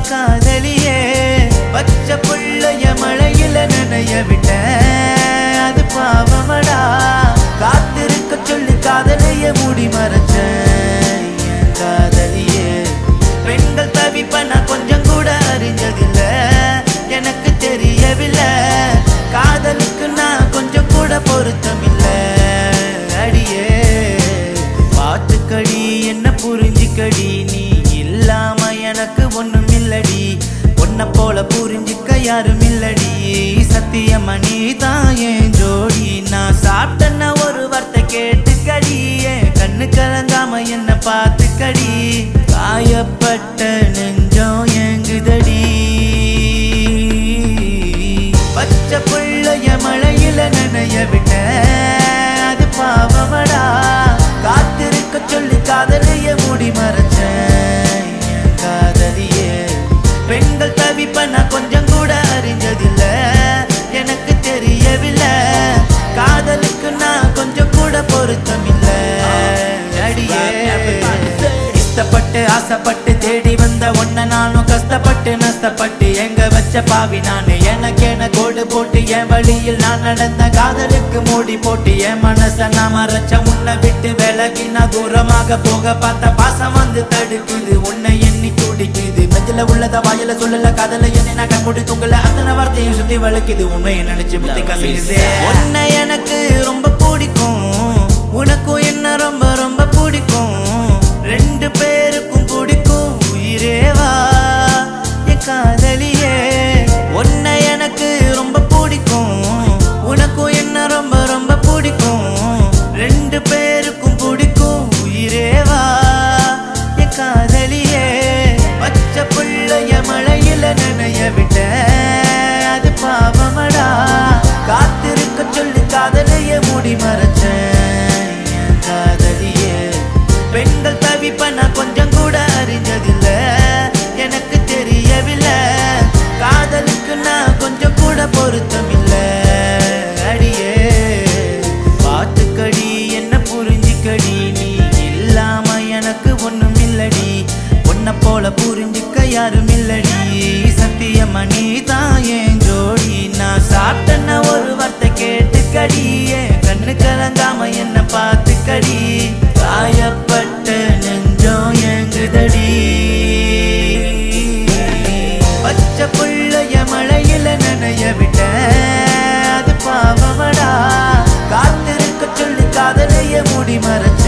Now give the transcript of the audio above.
காதலியே பச்சை புள்ளைய மழையில நனைய விட்ட அது பாவமடா காத்திருக்க சொல்லி காதலைய மூடி மறைச்ச காதலியே பெண்கள் தவிப்ப நான் கொஞ்சம் கூட அறிஞ்சதில்ல எனக்கு தெரியவில்லை காதலுக்கு நான் கொஞ்சம் கூட பொருத்தமில்லை அடியே பாத்துக்கடி என்ன புரிஞ்சிக்கடி நீ இல்லாம எனக்கு ஒண்ணும் இல்லடி உன்னை போல புரிஞ்சிக்க யாரும் இல்லடி சத்தியமா நீ தான் என் ஜோடி நான் சாப்பிட்டேன்னா ஒரு வார்த்தை கேட்டுக்கடி என் கண்ணு கலங்காம என்ன பார்த்துக்கடி காயப்பட்ட நெஞ்சம் ஏங்குதடி பச்சை புள்ளைய மழையில நனைய விட்ட அது பாவமடா காத்திருக்க சொல்லி காதலைய மூடி மறைச்ச காதலியே பெண்கள் தவிப்ப நான் கொஞ்சம் கூட அறிஞ்சதில்ல எனக்கு தெரியவில்லை காதலுக்கு நான் கொஞ்சம் கூட பொருத்தமில்லை அடியே இஷ்டப்பட்டு ஆசைப்பட்டு தேடி வந்த ஒன்ன நானும் கஷ்டப்பட்டு நஷ்டப்பட்டு எங்க வச்ச பாவி நானு எனக்கென கோடு போட்டு என் வழியில் நான் நடந்த காதலுக்கு மூடி போட்டு என் மனச நான் மறைச்ச உன்னை விட்டு விலகி நான் தூரமாக போக பார்த்த பாசம் வந்து தடுக்குது உன்னை எண்ணி துடிக்குது நெஞ்சில உள்ளத வாயில சொல்லல காதல என்ன நான் கண்மூடி தூங்கல அத்தனை வார்த்தையும் சுத்தி வளர்க்குது உண்மையை நினைச்சு புத்தி கசியுது உன்னை எனக்கு ரொம்ப பிடிக்கும் உனக்கும் என்ன ரொம்ப ரொம்ப பிடிக்கும் ரெண்டு பேருக்கும் பிடிக்கும் உயிரேவா என் காதலியே உன்னை எனக்கு ரொம்ப பிடிக்கும் உனக்கும் என்ன ரொம்ப ரொம்ப பிடிக்கும் ரெண்டு பேருக்கும் பிடிக்கும் உயிரேவா என் காதலியே பச்சை புள்ளைய மழையில நனைய விட்ட அது பாவமடா காத்திருக்க சொல்லி காதலைய மூடி மறைச்ச காதலியே பெண்கள் தவிப்ப நான் கொஞ்சம் கூட அறிஞ்சதில்ல எனக்கு தெரியவில்லை காதலுக்கு நான் கொஞ்சம் கூட பொருத்தமில்லை அடியே பாத்துக்கடி என்ன புரிஞ்சிக்கடி நீ இல்லாம எனக்கு ஒண்ணும் இல்லடி உன்னை போல புரிஞ்சிக்க யாரும் இல்லடி சத்தியமா நீ தான் என் ஜோடி நான் சாப்பிட்டேன்னா ஒரு வார்த்தை கேட்டுக்கடி என் கண்ணு கலங்காம என்ன பார்த்துக்கடி காயப்பட்ட நெஞ்சம் ஏங்குதடி பச்சை புள்ளைய மழையில நனைய விட்ட அது பாவமடா காத்திருக்க சொல்லி காதலைய மூடி மறைச்ச